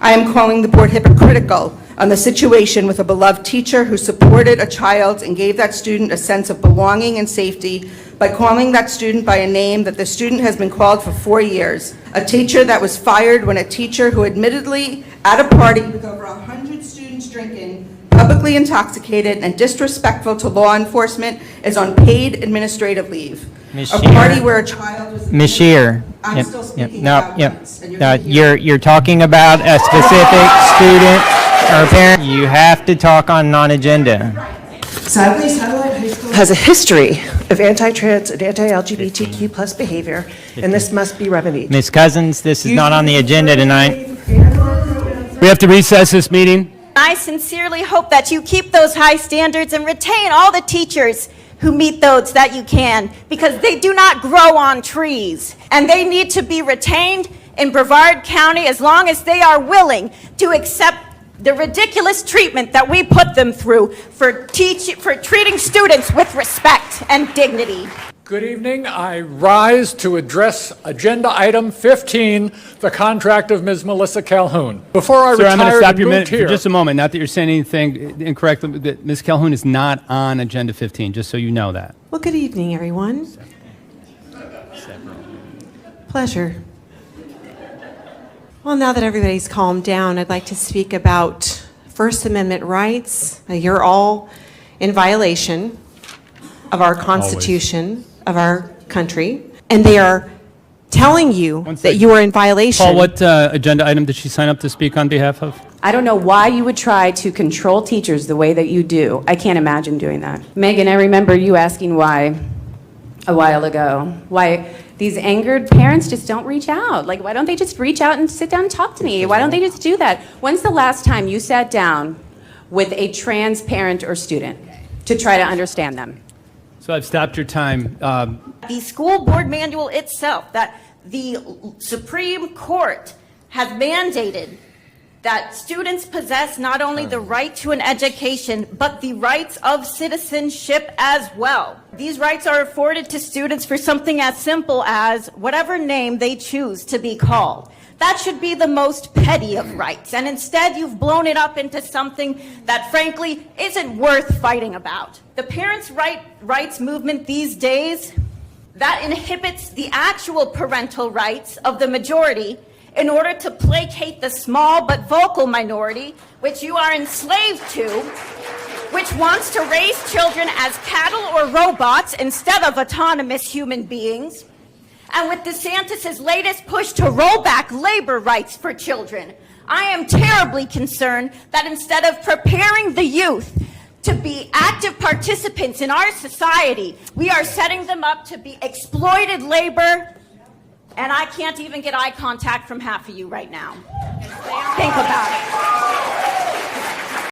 I am calling the board hypocritical on the situation with a beloved teacher who supported a child and gave that student a sense of belonging and safety by calling that student by a name that the student has been called for 4 years. A teacher that was fired when a teacher who admittedly at a party with over 100 students drinking, publicly intoxicated and disrespectful to law enforcement is on paid administrative leave. A party where a child was... Ms. Shear. I'm still speaking about rights, and You're talking about a specific student or parent. You have to talk on non-agenda. Sadly, Satellite High School has a history of anti-trans and anti-LGBTQ plus behavior, and this must be remedied. Ms. Cousins, this is not on the agenda tonight. We have to recess this meeting. I sincerely hope that you keep those high standards and retain all the teachers who meet those that you can, because they do not grow on trees, and they need to be retained in Brevard County as long as they are willing to accept the ridiculous treatment that we put them through for treating students with respect and dignity. Good evening. I rise to address agenda item 15, the contract of Ms. Melissa Calhoun. Before I Sir, I'm going to retired stop and you a minute moved here, for just a moment. Not that you're saying anything incorrectly, that Ms. Calhoun is not on agenda 15, just so you know that. Well, good evening, everyone. Pleasure. Well, now that everybody's calmed down, I'd like to speak about First Amendment rights. You're all in violation of our Constitution, of our country, and they are telling you that you are in violation. Paul, what agenda item did she sign up to speak on behalf of? I don't know why you would try to control teachers the way that you do. I can't imagine doing that. Megan, I remember you asking why a while ago, why these angered parents just don't reach out. Like, why don't they just reach out and sit down and talk to me? Why don't they just do that? When's the last time you sat down with a trans parent or student to try to understand them? So I've stopped your time. The school board manual itself, that the Supreme Court has mandated that students possess not only the right to an education, but the rights of citizenship as well. These rights are afforded to students for something as simple as whatever name they choose to be called. That should be the most petty of rights, and instead you've blown it up into something that frankly isn't worth fighting about. The parents' rights movement these days, that inhibits the actual parental rights of the majority in order to placate the small but vocal minority, which you are enslaved to, which wants to raise children as cattle or robots instead of autonomous human beings. And with DeSantis' latest push to roll back labor rights for children, I am terribly concerned that instead of preparing the youth to be active participants in our society, we are setting them up to be exploited labor. And I can't even get eye contact from half of you right now. Think about it.